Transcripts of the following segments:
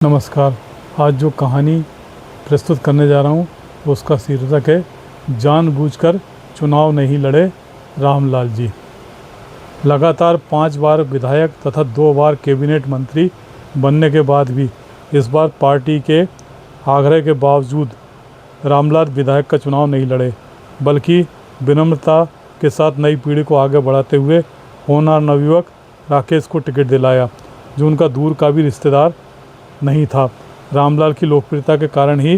नमस्कार। आज जो कहानी प्रस्तुत करने जा रहा हूँ उसका शीर्षक है जानबूझकर चुनाव नहीं लड़े रामलाल जी। लगातार 5 बार विधायक तथा 2 बार कैबिनेट मंत्री बनने के बाद भी इस बार पार्टी के आग्रह के बावजूद रामलाल विधायक का चुनाव नहीं लड़े, बल्कि विनम्रता के साथ नई पीढ़ी को आगे बढ़ाते हुए होनहार नवयुवक राकेश को टिकट दिलाया, जो उनका दूर का भी रिश्तेदार नहीं था। रामलाल की लोकप्रियता के कारण ही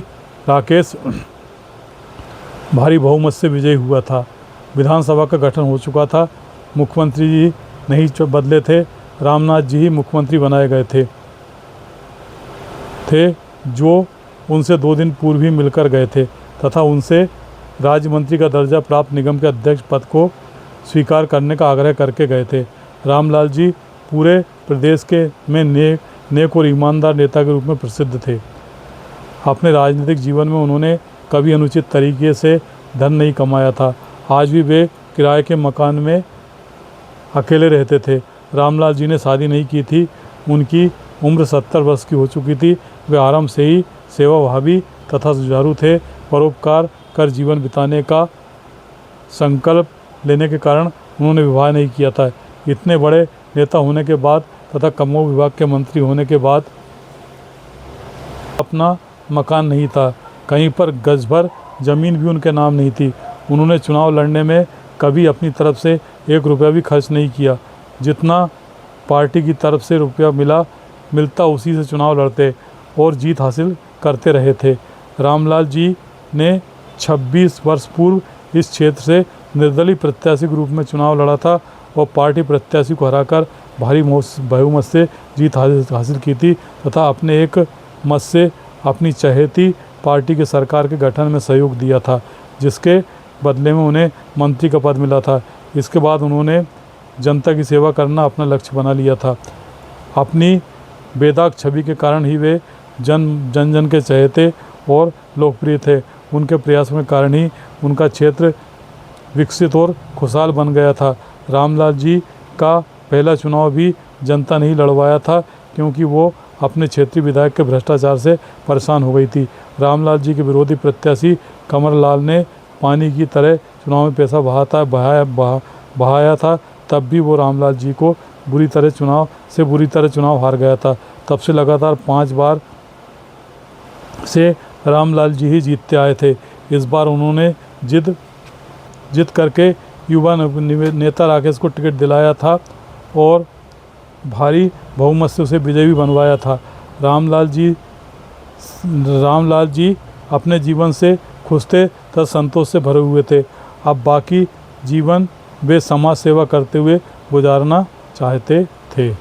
राकेश भारी बहुमत से विजयी हुआ था। विधानसभा का गठन हो चुका था। मुख्यमंत्री जी नहीं बदले थे, रामनाथ जी ही मुख्यमंत्री बनाए गए थे जो उनसे 2 दिन पूर्व ही मिलकर गए थे तथा उनसे राज्य मंत्री का दर्जा प्राप्त निगम के अध्यक्ष पद को स्वीकार करने का आग्रह करके गए थे। रामलाल जी पूरे प्रदेश के में नेक और ईमानदार नेता के रूप में प्रसिद्ध थे। अपने राजनीतिक जीवन में उन्होंने कभी अनुचित तरीके से धन नहीं कमाया था। आज भी वे किराए के मकान में अकेले रहते थे। रामलाल जी ने शादी नहीं की थी। उनकी उम्र 70 वर्ष की हो चुकी थी। वे आराम से ही सेवाभावी तथा जुझारू थे। परोपकार कर जीवन बिताने का संकल्प लेने के कारण उन्होंने विवाह नहीं किया था। इतने बड़े नेता होने के बाद तथा कमों विभाग के मंत्री होने के बाद अपना मकान नहीं था। कहीं पर गज भर ज़मीन भी उनके नाम नहीं थी। उन्होंने चुनाव लड़ने में कभी अपनी तरफ से 1 रुपया भी खर्च नहीं किया। जितना पार्टी की तरफ से रुपया मिलता उसी से चुनाव लड़ते और जीत हासिल करते रहे थे। रामलाल जी ने 26 वर्ष पूर्व इस क्षेत्र से निर्दलीय प्रत्याशी के रूप में चुनाव लड़ा था और पार्टी प्रत्याशी को हराकर भारी बहुमत से जीत हासिल की थी तथा अपने एक मत से अपनी चहेती पार्टी के सरकार के गठन में सहयोग दिया था, जिसके बदले में उन्हें मंत्री का पद मिला था। इसके बाद उन्होंने जनता की सेवा करना अपना लक्ष्य बना लिया था। अपनी बेदाग छवि के कारण ही वे जन के चहेते और लोकप्रिय थे। उनके प्रयासों के कारण ही उनका क्षेत्र विकसित और खुशहाल बन गया था। रामलाल जी का पहला चुनाव भी जनता नहीं लड़वाया था, क्योंकि वो अपने क्षेत्रीय विधायक के भ्रष्टाचार से परेशान हो गई थी। रामलाल जी के विरोधी प्रत्याशी कमरलाल ने पानी की तरह चुनाव में पैसा बहाया था, तब भी वो रामलाल जी को बुरी तरह चुनाव हार गया था। तब से लगातार 5 बार से रामलाल जी ही जीतते आए थे। इस बार उन्होंने जिद करके युवा नेता राकेश को टिकट दिलाया था और भारी बहुमत से उसे विजयी भी बनवाया था। रामलाल जी अपने जीवन से खुश थे तथा संतोष से भरे हुए थे। अब बाकी जीवन वे समाज सेवा करते हुए गुजारना चाहते थे।